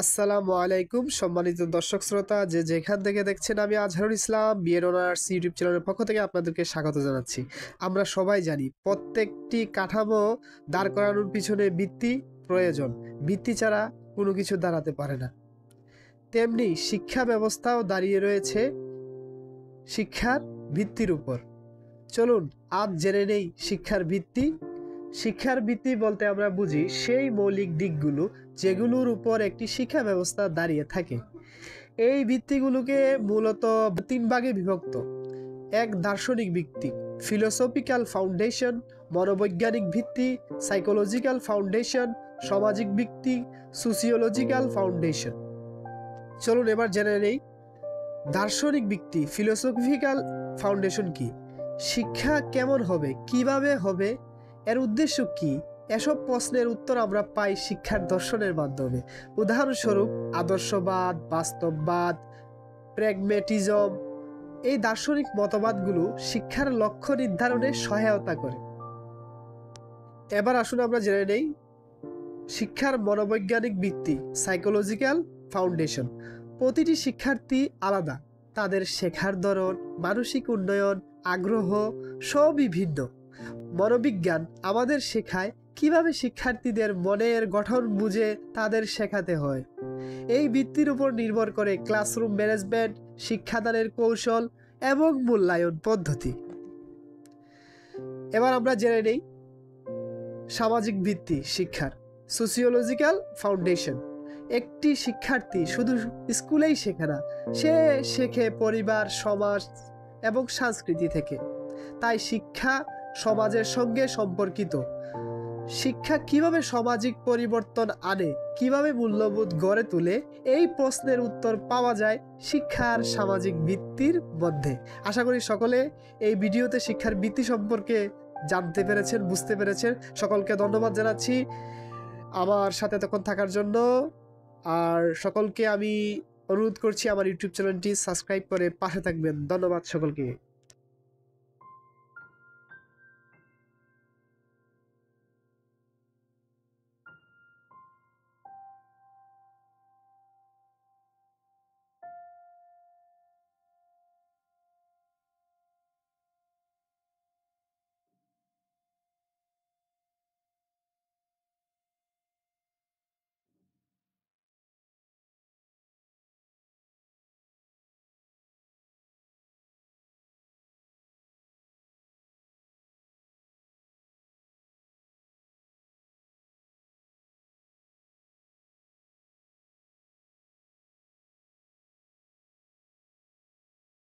আসসালামু আলাইকুম সম্মানিত দর্শক শ্রোতা যে যেখান থেকে দেখছেন, আমি Azharul Islam B Ed honours YouTube চ্যানেলের পক্ষ থেকে আপনাদেরকে স্বাগত জানাচ্ছি। আমরা সবাই জানি প্রত্যেকটি কাঠামো দাঁড় করানোর পিছনে ভিত্তি প্রয়োজন। ভিত্তি ছাড়া কোনো কিছু দাঁড়াতে পারে না। তেমনি শিক্ষা ব্যবস্থাও দাঁড়িয়ে রয়েছে শিক্ষার ভিত্তির উপর। চলুন আজ জেনে নেই শিক্ষার ভিত্তি। শিক্ষার ভিত্তি বলতে আমরা বুঝি সেই মৌলিক দিকগুলো যেগুলোর উপর একটি শিক্ষা ব্যবস্থা দাঁড়িয়ে থাকে। এই ভিত্তিগুলোকে মূলত তিন ভাগে বিভক্ত। এক, দার্শনিক ভিত্তি, ফিলোসফিক্যাল ফাউন্ডেশন; মনোবৈজ্ঞানিক ভিত্তি, সাইকোলজিক্যাল ফাউন্ডেশন; সামাজিক ভিত্তি, সোসিওলজিক্যাল ফাউন্ডেশন। চলুন এবার জেনে নেই দার্শনিক ভিত্তি, ফিলোসফিক্যাল ফাউন্ডেশন কি, শিক্ষা কেমন হবে, কিভাবে হবে, এর উদ্দেশ্য কি। এসব প্রশ্নের উত্তর আমরা পাই শিক্ষার দর্শনের মাধ্যমে। উদাহরণস্বরূপ আদর্শবাদ, বাস্তববাদ, প্র্যাগম্যাটিজম। এই দার্শনিক মতবাদগুলো শিক্ষার লক্ষ্য নির্ধারণে সহায়তা করে। এবার আসুন আমরা জেনে নেই শিক্ষার মনোবৈজ্ঞানিক ভিত্তি, সাইকোলজিক্যাল ফাউন্ডেশন। প্রতিটি শিক্ষার্থী আলাদা, তাদের শেখার ধরন, মানসিক উন্নয়ন, আগ্রহ সবই ভিন্ন। মনোবিজ্ঞান আমাদের শেখায় কিভাবে শিক্ষার্থীদের মনের গঠন বুঝে তাদের শেখাতে হয়। এই ভিত্তির উপর নির্ভর করে ক্লাসরুম ম্যানেজমেন্ট, শিক্ষাদানের কৌশল এবং মূল্যায়ন পদ্ধতি। এবার আমরা জেনে নেই সামাজিক ভিত্তি শিক্ষার, সোসিওলজিক্যাল ফাউন্ডেশন। একটি শিক্ষার্থী শুধু স্কুলেই শেখে না, সে শেখে পরিবার, সমাজ এবং সংস্কৃতি থেকে। তাই শিক্ষা সমাজের সঙ্গে সম্পর্কিত। শিক্ষা কিভাবে সামাজিক পরিবর্তন আনে, কিভাবে মূল্যবোধ গড়ে তোলে, এই প্রশ্নের উত্তর পাওয়া যায় শিক্ষার সামাজিক ভিত্তির মধ্যে। আশা করি সকলে এই ভিডিওতে শিক্ষার ভিত্তি সম্পর্কে জানতে পেরেছেন, বুঝতে পেরেছেন। সকলকে ধন্যবাদ জানাচ্ছি আমার সাথে এতক্ষণ থাকার জন্য। আর সকলকে আমি অনুরোধ করছি আমার ইউটিউব চ্যানেলটি সাবস্ক্রাইব করে পাশে থাকবেন। ধন্যবাদ সকলকে।